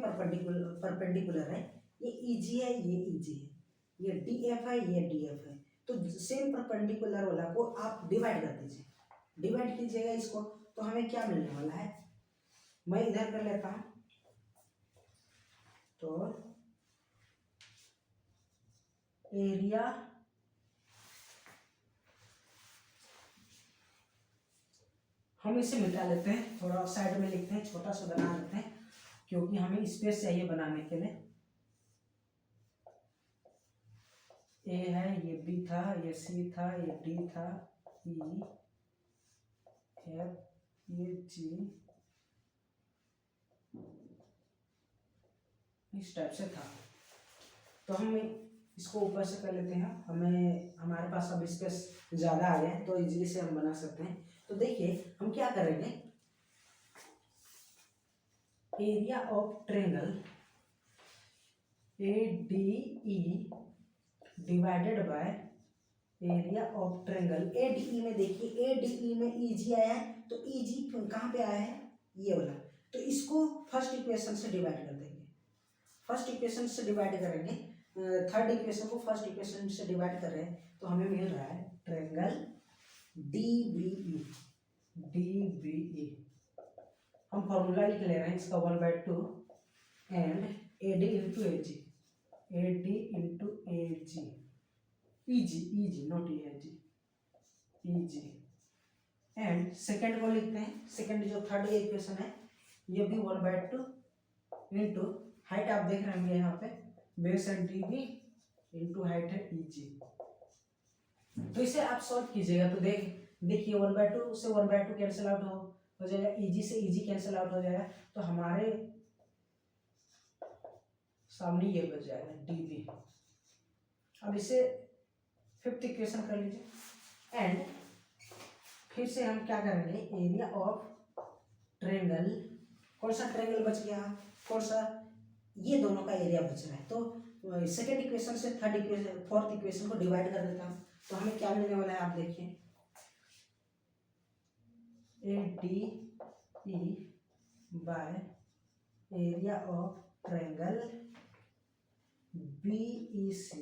Speaker 1: परपेंडिकुलर है, ये ईजी है, ये डी एफ है, ये डी एफ है। तो सेम परपेंडिकुलर वाला को आप डिवाइड कर दीजिए, डिवाइड कीजिएगा इसको, तो हमें क्या मिलने वाला है, मैं इधर कर लेता हूँ। तो एरिया हम इसे मिटा लेते हैं, थोड़ा साइड में लिखते हैं, छोटा सा बना लेते हैं, क्योंकि हमें स्पेस चाहिए बनाने के लिए। ए है, ये बी था, ये सी था, ये डी था, ई एफ, ये जी, इस टाइप से था। तो हम इसको ऊपर से कर लेते हैं, हमारे पास अब स्पेस ज़्यादा आ गया है, तो इजीली से हम बना सकते हैं। तो देखिए हम क्या करेंगे, area of triangle A D E divided by area of triangle A D ई में, देखिए ए डी ई में ई जी आया है, तो ई जी कहाँ पे आया है, ये वाला। तो इसको फर्स्ट इक्वेशन से डिवाइड कर देंगे, फर्स्ट इक्वेशन से डिवाइड करेंगे, थर्ड इक्वेशन को फर्स्ट इक्वेशन से डिवाइड कर रहे हैं, तो हमें मिल रहा है ट्रायंगल डी बी ई। हम फॉर्मूला लिख ले रहे हैं इसका 1/2 and A D into A G, E G not A G, E G. And second को लिखते हैं, सेकेंड जो थर्ड इक्वेशन है, ये भी 1/2 इंटू हाइट, आप देख रहे होंगे यहाँ पे base and D B into height है ई जी। तो इसे आप सॉल्व कीजिएगा, तो देखिए 1/2 से 1/2 कैंसिल आउट हो जाएगा, ईजी से ईजी कैंसिल आउट हो जाएगा, तो हमारे सामने ये बच जाएगा डी बी। अब इसे फिफ्थ इक्वेशन कर लीजिए एंड फिर से हम क्या करेंगे, एरिया ऑफ ट्रायंगल, कौन सा ट्रायंगल बच गया, कौन सा, ये दोनों का एरिया बच रहा है। तो सेकेंड इक्वेशन से थर्ड इक्वेशन फोर्थ इक्वेशन को डिवाइड कर देता हूँ, तो हमें क्या मिलने वाला है, आप देखिए A D E by area of triangle B E C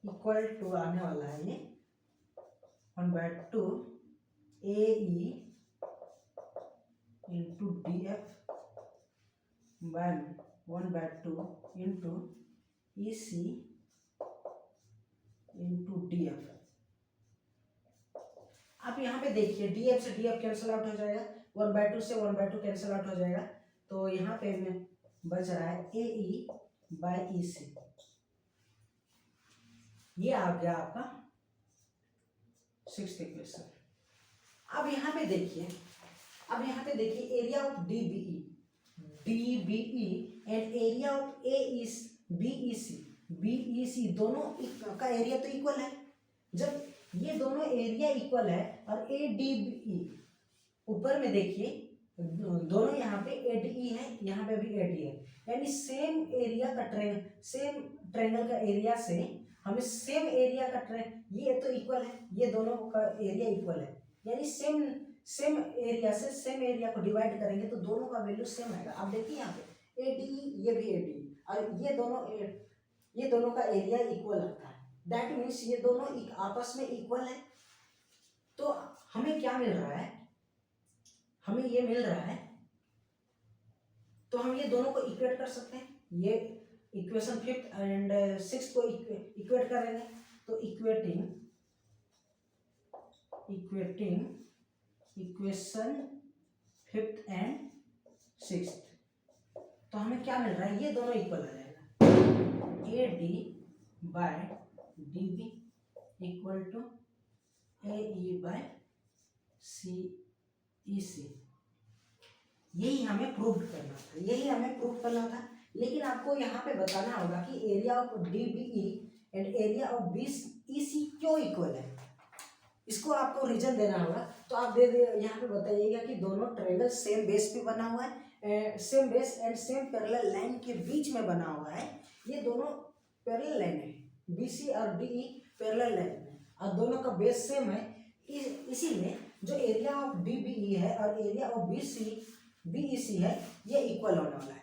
Speaker 1: equal to आने वाला है ये 1/2 A E into D F by 1/2 into E C into D F. आप यहाँ पे देखिए डी एफ से डी एफ कैंसिल आउट हो जाएगा, 1/2 से 1/2 कैंसिल आउट हो जाएगा, तो यहाँ पे बच रहा है ए ई बाय ई सी। ये आ गया आपका सिक्स्थ इक्वेशन। अब यहाँ पे देखिए, area of D B E and area of B E C दोनों का एरिया तो इक्वल है। जब ये दोनों एरिया इक्वल है और ए डी बी ई ऊपर में देखिए दोनों यहाँ पे ए डी ई है, यहाँ पे भी ए डी है, यानी सेम एरिया का सेम ट्रायंगल का एरिया से हमें सेम एरिया का ये तो इक्वल है, ये दोनों का एरिया इक्वल है, यानी सेम एरिया से सेम एरिया को डिवाइड करेंगे तो दोनों का वैल्यू सेम आएगा। आप देखिए यहाँ पे ए डी ई, ये भी ए डी ई, और ये दोनों का एरिया इक्वल आता है, दैट मीन्स ये दोनों आपस में इक्वल है। तो हमें क्या मिल रहा है, हमें ये मिल रहा है, तो हम ये दोनों को इक्वेट कर सकते हैं। ये इक्वेशन फिफ्थ एंड सिक्स को इक्वेट करेंगे, तो equating equation fifth and six, तो हमें क्या मिल रहा है, ये दोनों इक्वल आ जाएगा, A D by D B equal to A E by C E C. यही हमें प्रूव करना था, लेकिन आपको यहाँ पे बताना होगा कि area of D B E and area of B E C क्यों इक्वल है, इसको आपको रीजन देना होगा। तो आप यहाँ पे बताइएगा कि दोनों ट्रायंगल सेम बेस पे बना हुआ है, same base and same parallel line के बीच में बना हुआ है, ये दोनों पैरेलल लाइन है, बी सी और डी ई पैरेलल लाइन है और दोनों का बेस सेम है, इसीलिए जो area of D B E है और area of B E C है ये इक्वल होने वाला है।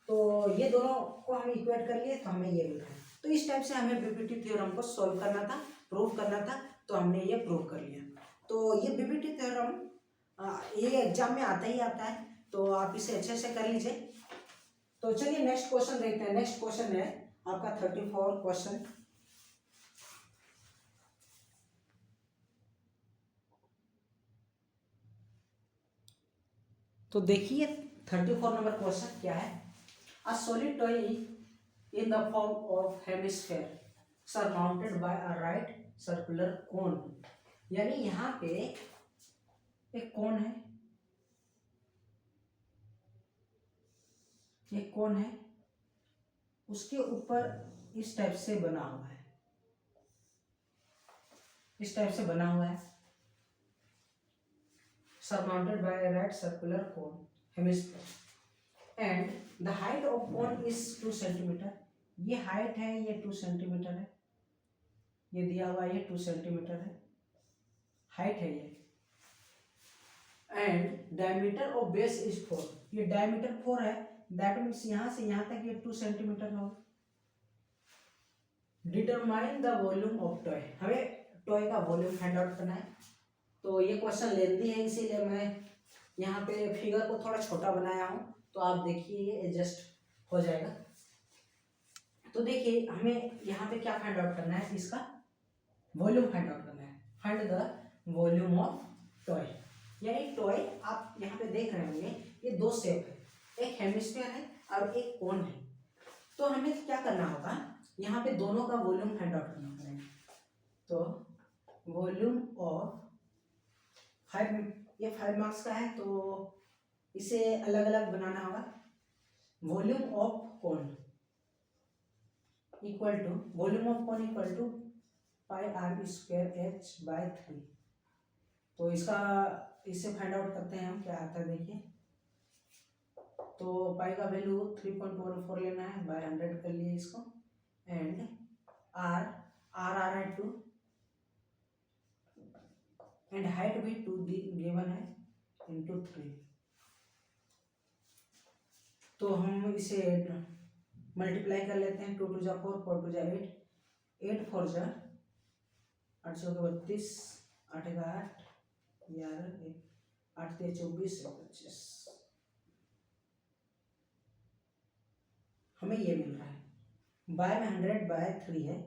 Speaker 1: तो ये दोनों को हम इक्वेट कर लिए तो हमें ये मिल रहा है। तो इस टाइप से हमें बीपीटी थ्योरम को सॉल्व करना था, प्रूव करना था, तो हमने ये प्रूव कर लिया। तो ये बीपीटी थ्योरम ये एग्जाम में आता ही आता है, तो आप इसे अच्छे से कर लीजिए। तो चलिए नेक्स्ट क्वेश्चन देखते हैं। नेक्स्ट क्वेश्चन है आपका 34 क्वेश्चन। तो देखिए 34 नंबर क्वेश्चन क्या है। A solid toy in the form of hemisphere surmounted bye a right circular cone, यानी यहाँ पे एक कोन है, एक कोन है, उसके ऊपर इस टाइप से बना हुआ है, इस टाइप से बना हुआ है, surmounted by a right circular cone hemisphere, and the height of cone is 2 centimetre. ये हाइट है, ये 2 सेंटीमीटर है, ये दिया हुआ ये 2 सेंटीमीटर है, हाइट है ये। And diameter of base is 4, ये डायमीटर 4 है, दैट मीन्स यहाँ से यहाँ तक ये 2 सेंटीमीटर होगा। Determine the volume of toy, हमें टॉय का वॉल्यूम फाइंड आउट करना है। तो ये क्वेश्चन लेंथी है, इसीलिए मैं यहाँ पे फिगर को थोड़ा छोटा बनाया हूँ, तो आप देखिए ये एडजस्ट हो जाएगा। तो देखिए हमें यहाँ पे क्या फाइंड आउट करना है, इसका वॉल्यूम फाइंड आउट करना है। Find the volume of toy, यानी टॉय आप यहाँ पे देख रहे होंगे ये दो शेप है, एक हेमिस्फीयर है और एक कोन है। तो हमें क्या करना होगा, यहाँ पे दोनों का वॉल्यूम फाइंड आउट करना पड़ेगा। तो वॉल्यूम ऑफ 5, ये 5 मार्क्स का है, तो इसे अलग अलग बनाना होगा। Volume of cone equal to pi are square h by 3। तो इससे फाइंड आउट करते हैं हम क्या आता है, देखिए। तो पाई का वैल्यू 3.14 लेना है, बाय 100 कर लिए इसको, एंड आर है 2 एंड हाइट भी 2 गिवन है इंटू 3। तो हम इसे मल्टीप्लाई कर लेते हैं, 2 2 जा 4, 4 2 जा 8, 8 4 जा 8 4 32, 8 का 8 11, 8 3 24 25, हमें ये मिल रहा है। बाय में 100 बाय 3 है,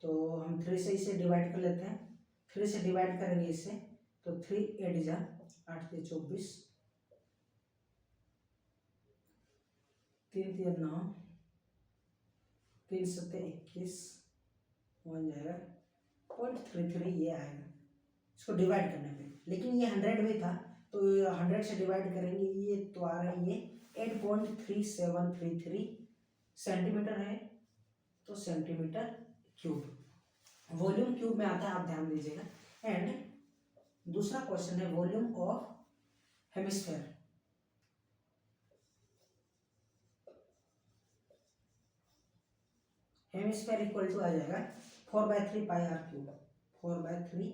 Speaker 1: तो हम 3 से इसे डिवाइड कर लेते हैं। 3 से डिवाइड करेंगे इससे, तो 3 8 जा 8 3 24, 3 3 9, 3 7 21, 1 जाएगा 0.33, ये आएगा इसको डिवाइड करने पे। लेकिन ये 100 में था, तो 100 से डिवाइड करेंगे, ये तो आ रहा है ये 8.3733 सेंटीमीटर है, तो सेंटीमीटर क्यूब, वॉल्यूम क्यूब में आता है, आप ध्यान दीजिएगा। एंड दूसरा क्वेश्चन है volume of hemisphere. Hemisphere equal to आ जाएगा 4/3 pi R cube, 4/3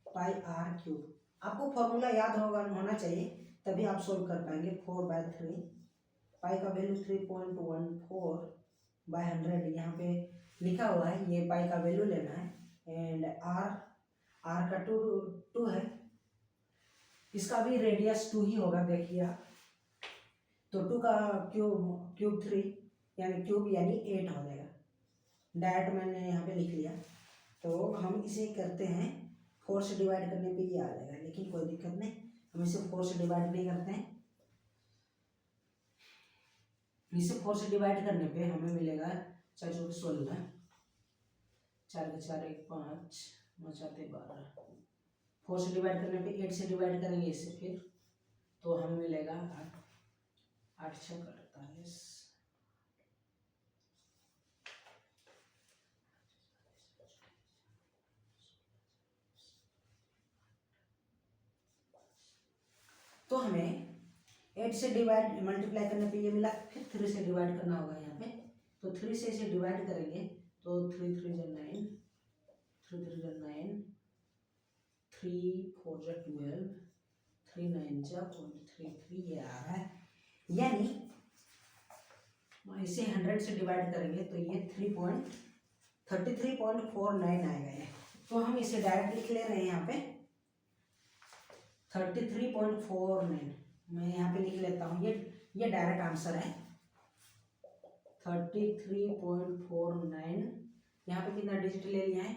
Speaker 1: pi R cube. आपको फॉर्मूला याद होना चाहिए, तभी आप सोल्व कर पाएंगे। 4/3 पाई का वैल्यू 3.14/100 यहाँ पे लिखा हुआ है, ये पाई का वैल्यू लेना है। एंड आर का 2 है, इसका भी रेडियस 2 ही होगा, देखिए आप। तो 2 का क्यूब 3, यानी क्यूब यानी 8 हो जाएगा। डायरेक्ट मैंने यहाँ पे लिख लिया। तो हम इसे करते हैं 4 से डिवाइड करने पे ये आ जाएगा, लेकिन कोई दिक्कत नहीं, हम इसे 4 से डिवाइड नहीं करते हैं। इसे 4 से डिवाइड करने पे हमें मिलेगा 4 चौके 16, 4 के 4 1 5 9 4 12। 4 से डिवाइड करने पे 8 से डिवाइड करेंगे इसे, फिर तो हमें मिलेगा 8, 8 6 48। तो हमें 8 से डिवाइड मल्टीप्लाई करने पे ये मिला, फिर 3 से डिवाइड करना होगा यहाँ पे। तो 3 से इसे डिवाइड करेंगे तो 3 3 जा 9, 3 3 जा 9, 3 4 जा 12, 3 9 जा 0.33 ये आ रहा है। यानी इसे 100 से डिवाइड करेंगे तो ये 33.49 आएगा ये। तो हम इसे डायरेक्ट लिख ले रहे हैं यहाँ पे 33.49। मैं यहाँ पे लिख लेता हूँ, ये डायरेक्ट आंसर है 33.49। यहाँ पे कितना डिजिट ले लिया है,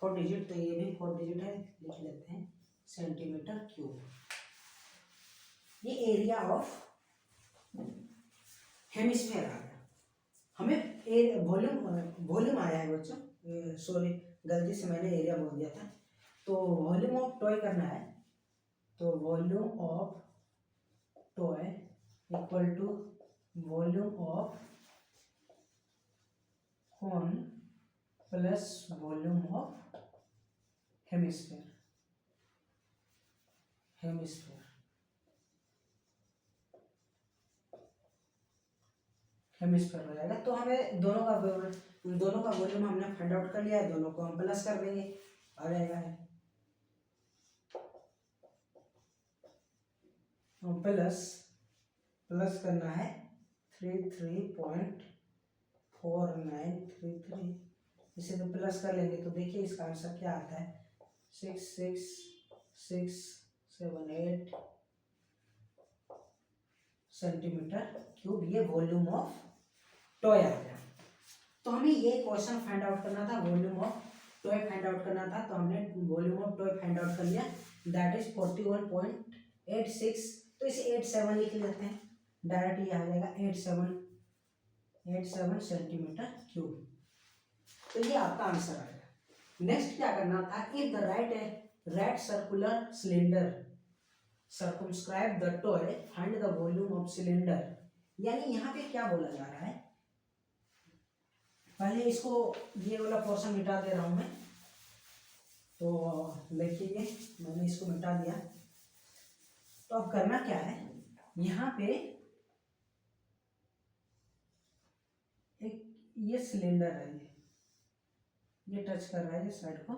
Speaker 1: 4 डिजिट, तो ये भी 4 डिजिट है, लिख लेते हैं सेंटीमीटर क्यूब। ये एरिया ऑफ हेमिस्फेयर आ गया। हमें वॉल्यूम आया है बच्चों, सॉरी गलती से मैंने एरिया बोल दिया था। तो वॉल्यूम ऑफ टॉय करना है, तो volume of toy equal to volume of cone plus volume of hemisphere हो जाएगा। तो हमें दोनों का वॉल्यूम हमने फाइंड आउट कर लिया है, दोनों को हम प्लस कर देंगे, आ जाएगा प्लस करना है 33.4933। इसे तो प्लस कर लेंगे तो देखिए इसका आंसर क्या आता है 66678 सेंटीमीटर क्यूब। ये वॉल्यूम ऑफ टॉय आ गया। तो हमें ये क्वेश्चन फाइंड आउट करना था, volume of toy find out करना था, तो हमने volume of toy find out कर लिया, दैट इज 41.86। तो इसे 87 लिख लेते हैं, डायरेक्ट ये आ जाएगा 87 सेंटीमीटर क्यूब। तो ये आपका आंसर आएगा। नेक्स्ट क्या करना था, if the right circular cylinder circumscribe the toy find the volume of cylinder. यानी यहाँ पे क्या बोला जा रहा है, पहले इसको ये वाला पोर्शन मिटा दे रहा हूं मैं। तो देखिए मैंने इसको मिटा दिया। तो अब करना क्या है, यहाँ पे एक ये सिलेंडर है, ये टच कर रहा है इस साइड को,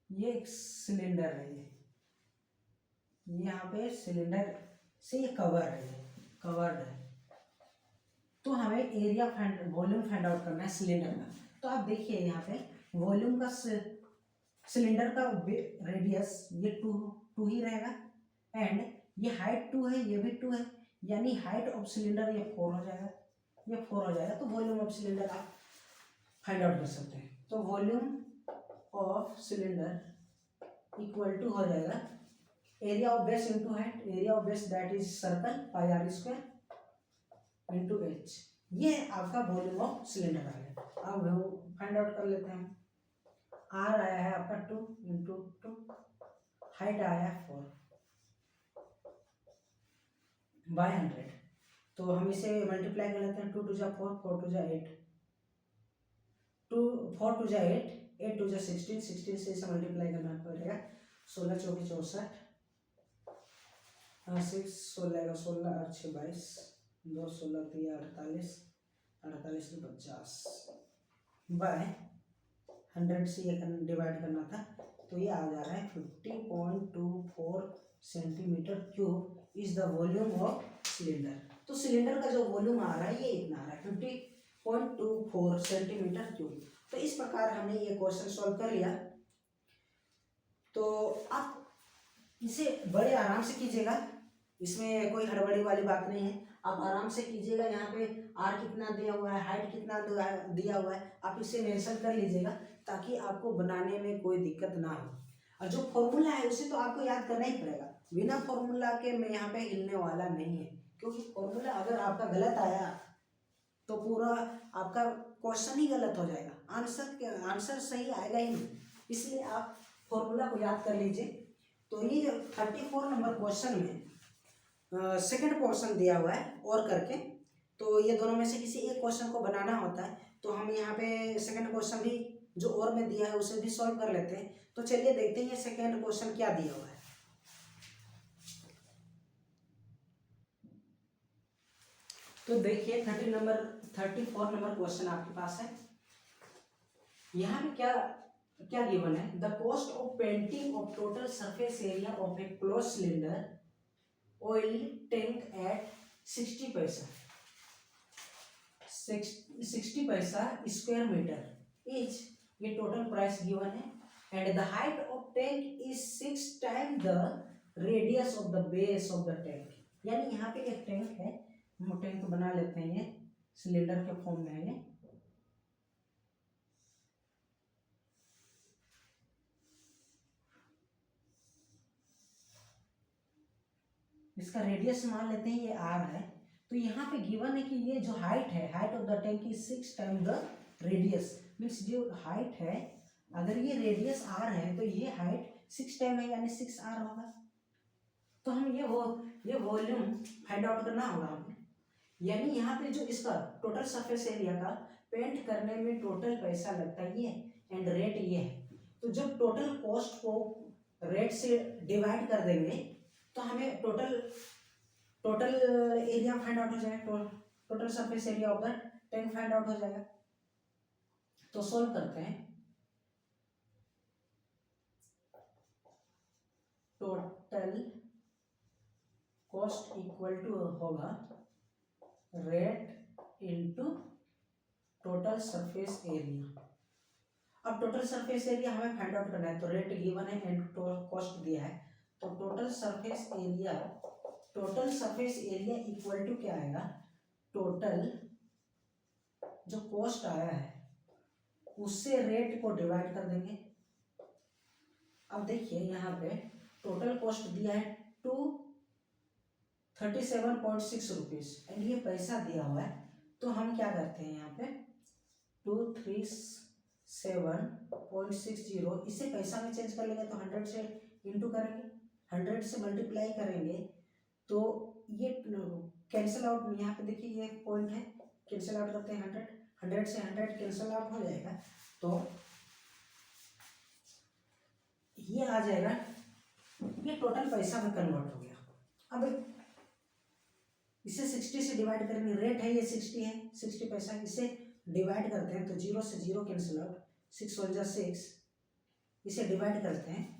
Speaker 1: ये एक सिलेंडर है, ये यहाँ पे सिलेंडर से ये कवर है, कवर्ड है। तो हमें एरिया वॉल्यूम फाइंड आउट करना है सिलेंडर का। तो आप देखिए यहाँ पे वॉल्यूम का सिलेंडर का रेडियस ये 2 ही रहेगा, एंड ये हाइट 2 है, ये भी 2 है, यानी हाइट ऑफ सिलेंडर ये 4 हो जाएगा, ये 4 हो जाएगा। तो वॉल्यूम ऑफ सिलेंडर आप फाइंड आउट कर सकते हैं। तो volume of cylinder equal to हो जाएगा area of base into height, area of base that is circle pi are square into h. ये आपका वॉल्यूम ऑफ सिलेंडर आ गया। अब फाइंड आउट कर लेते हैं। आर आया है आपका 2 इंटू 2, हाइट आया है 4 बाय 100। तो हम इसे मल्टीप्लाई कर लेते हैं, 2 2 जा 4, 4 2 जा 8, 4 2 जा 8, 8 2 जा 16, 16 से इसे मल्टीप्लाई करना पड़ेगा, 16 चौके 64, 6 16 16 8 6 22, 2 16 3 48, 48 50 बाय 100 से ये डिवाइड करना था। तो ये आ जा रहा है 50.24 centimetre cube is the volume of cylinder. तो सिलेंडर का जो वॉल्यूम आ रहा है ये इतना आ रहा है 50.24 सेंटीमीटर क्यूब। तो इस प्रकार हमने ये क्वेश्चन सॉल्व कर लिया। तो आप इसे बड़े आराम से कीजिएगा, इसमें कोई हड़बड़ी वाली बात नहीं है। आप आराम से कीजिएगा। यहाँ पे आर कितना दिया हुआ है, हाइट कितना दिया हुआ है, आप इसे मेंशन कर लीजिएगा ताकि आपको बनाने में कोई दिक्कत ना हो। और जो फॉर्मूला है उसे तो आपको याद करना ही पड़ेगा। बिना फॉर्मूला के मैं यहाँ पे हिलने वाला नहीं है, क्योंकि फॉर्मूला अगर आपका गलत आया तो पूरा आपका क्वेश्चन ही गलत हो जाएगा, आंसर सही आएगा ही नहीं। इसलिए आप फॉर्मूला को याद कर लीजिए। तो ये 34 नंबर क्वेश्चन में सेकंड क्वेश्चन दिया हुआ है और करके, तो ये दोनों में से किसी एक क्वेश्चन को बनाना होता है। तो हम यहाँ पे सेकंड क्वेश्चन भी जो और में दिया है उसे भी सॉल्व कर लेते हैं। तो चलिए देखते हैं ये सेकंड क्वेश्चन क्या दिया हुआ है। तो देखिए 34 नंबर क्वेश्चन आपके पास है। यहाँ पे क्या क्या गिवन है, the cost of painting of total surface area of a close cylinder oil tank at 60 paisa 60 paisa square metre is, ये टोटल प्राइस गिवन है, and the height of tank is 6 time the radius of the base of the tank. यानी यहाँ पे एक tank है, हम tank बना लेते हैं, ये सिलेंडर के फॉर्म में है ये। इसका रेडियस मान लेते हैं ये आर है। तो यहाँ पे गिवन है कि ये जो हाइट है, height of the tank is 6 time the radius, means जो हाइट है, अगर ये रेडियस आर है तो ये हाइट 6 टाइम है, यानी 6 आर होगा। तो हम ये वॉल्यूम फाइंड आउट करना होगा हमें। यानी यहाँ पे जो इसका टोटल सरफेस एरिया का पेंट करने में टोटल पैसा लगता है ये, एंड रेट ये है। तो जब टोटल कॉस्ट को रेट से डिवाइड कर देंगे तो हमें टोटल एरिया फाइंड आउट हो जाएगा, total surface area of the tank find out हो जाएगा। तो सॉल्व करते हैं। टोटल कॉस्ट इक्वल टू होगा rate into total surface area. अब टोटल सरफेस एरिया हमें फाइंड आउट करना है, तो रेट गिवन है एंड कॉस्ट दिया है। तो total surface area equal to क्या आएगा, टोटल जो कॉस्ट आया है उससे रेट को डिवाइड कर देंगे। अब देखिए यहाँ पे टोटल कॉस्ट दिया है 237.6 रुपीज एंड ये पैसा दिया हुआ है। तो हम क्या करते हैं, यहाँ पे 237.60 इसे पैसा में चेंज कर लेंगे, तो 100 से इंटू करेंगे, 100 से मल्टीप्लाई करेंगे तो ये कैंसिल आउट, यहाँ पे देखिए ये पॉइंट है, कैंसिल आउट करते हैं 100 से 100 कैंसिल आउट हो जाएगा। तो ये आ जाएगा, ये टोटल पैसा में कन्वर्ट हो गया। अब इसे 60 से डिवाइड करेंगे, रेट है ये 60 है, 60 पैसा, इसे डिवाइड करते हैं तो 0 से 0 कैंसिल आउट, 6 1 जा 6, इसे डिवाइड करते हैं।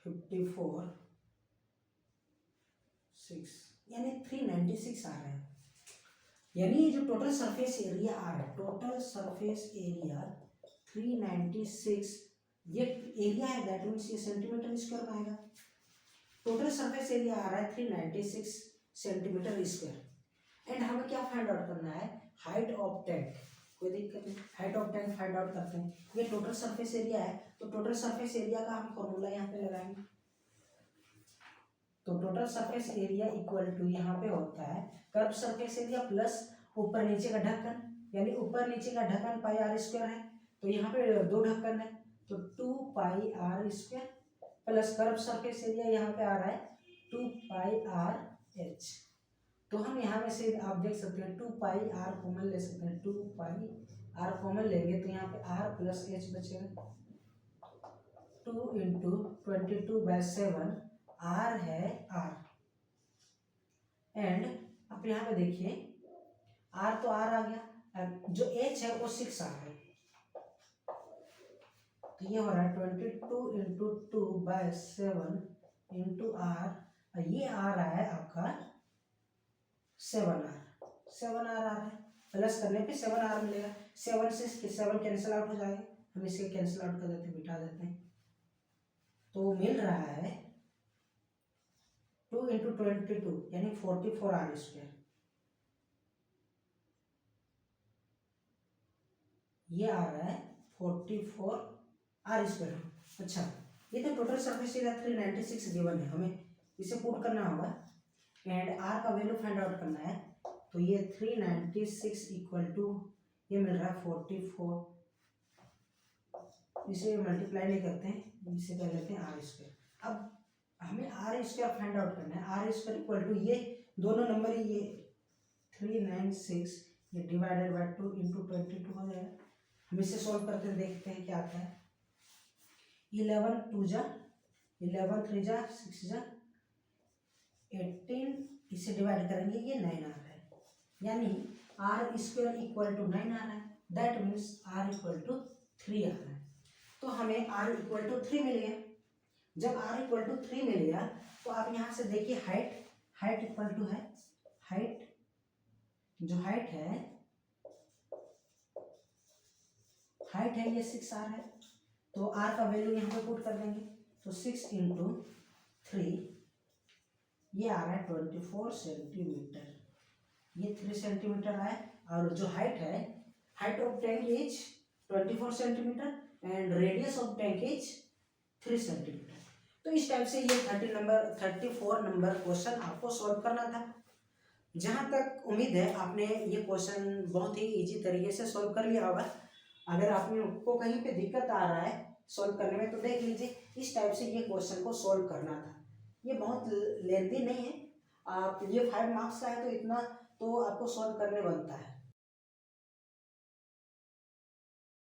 Speaker 1: $54.6 यानी 396 आ रहा है। यानी ये जो टोटल सरफेस एरिया आ रहा है, टोटल सरफेस एरिया 396, ये एरिया है, दैट मीन्स ये सेंटीमीटर स्क्वायर में आएगा। टोटल सरफेस एरिया आ रहा है 396 सेंटीमीटर स्क्वायर। एंड हमें क्या फाइंड आउट करना है, हाइट ऑफ टैंक, कोई दिक्कत नहीं, height of tank find out करते हैं। ये टोटल सरफेस एरिया है, तो टोटल सरफेस एरिया का हम फॉर्मूला यहाँ पे लगाएंगे। तो total surface area equal to यहाँ पे होता है कर्व सरफेस एरिया प्लस ऊपर नीचे का ढक्कन, यानी ऊपर नीचे का ढक्कन पाई आर स्क्वायर है, तो यहाँ पे 2 ढक्कन है, तो 2 pi are square plus curve surface area यहाँ पे आ रहा है 2 पाई आर एच। तो हम यहाँ में से आप देख सकते हैं 2 पाई आर कॉमन ले सकते हैं, 2 पाई आर कॉमन लेंगे तो यहाँ पे आर प्लस एच बचेगा, 2 इंटू 22/7 आर है आर। एंड अब यहाँ पे देखिए आर तो आर आ गया, जो एच है वो 6 आ गया, तो ये हो रहा है 22 × 2 × 7 × R, ये आ रहा है आपका 7R। 7R आ रहा है, प्लस करने पे 7R मिलेगा। 7 से 7 कैंसिल आउट हो जाएगा, हम इसे कैंसिल आउट कर देते हैं, बिठा देते हैं। तो मिल रहा है 2 × 22 यानी 44R²। ये आ रहा है 44R²। अच्छा, ये तो टोटल सरफेस एरिया 396 गिवन है, हमें इसे पुट करना होगा एंड R का वैल्यू फाइंड आउट करना है। तो ये 396 इक्वल टू ये मिल रहा है 44, इसे मल्टीप्लाई नहीं करते हैं, इसे कर लेते हैं R²। अब हमें R² फाइंड आउट करना है। R² इक्वल टू ये दोनों नंबर ही ये 396 ये डिवाइडेड बाय 2 × 22 हो जाएगा। हम इसे सॉल्व करके देखते हैं क्या आता है। 11 2 जा 11 3 जा 6 जा 18, इसे डिवाइड करेंगे ये 9 आ रहा है, यानी R² इक्वल टू 9 आ रहा है। That means R equal to 3 आ रहा है। तो हमें R इक्वल टू 3 मिल गया। जब R इक्वल टू 3 मिल गया तो आप यहाँ से देखिए हाइट इक्वल टू है, हाइट जो हाइट है ये 6R है। तो R का वैल्यू यहाँ पे पुट कर देंगे, तो 6 × 3 ये आ रहा है 24 सेंटीमीटर। ये 3 सेंटीमीटर आया। और जो height of tank is 24 centimetre and radius of tank is 3 centimetre. तो इस टाइप से ये 34 नंबर क्वेश्चन आपको सॉल्व करना था। जहाँ तक उम्मीद है आपने ये क्वेश्चन बहुत ही इजी तरीके से सॉल्व कर लिया होगा। अगर आपको कहीं पे दिक्कत आ रहा है सॉल्व करने में तो देख लीजिए, इस टाइप से ये क्वेश्चन को सॉल्व करना था। ये बहुत लेंथी नहीं है, आप ये 5 मार्क्स का है तो इतना तो आपको सॉल्व करने बनता है।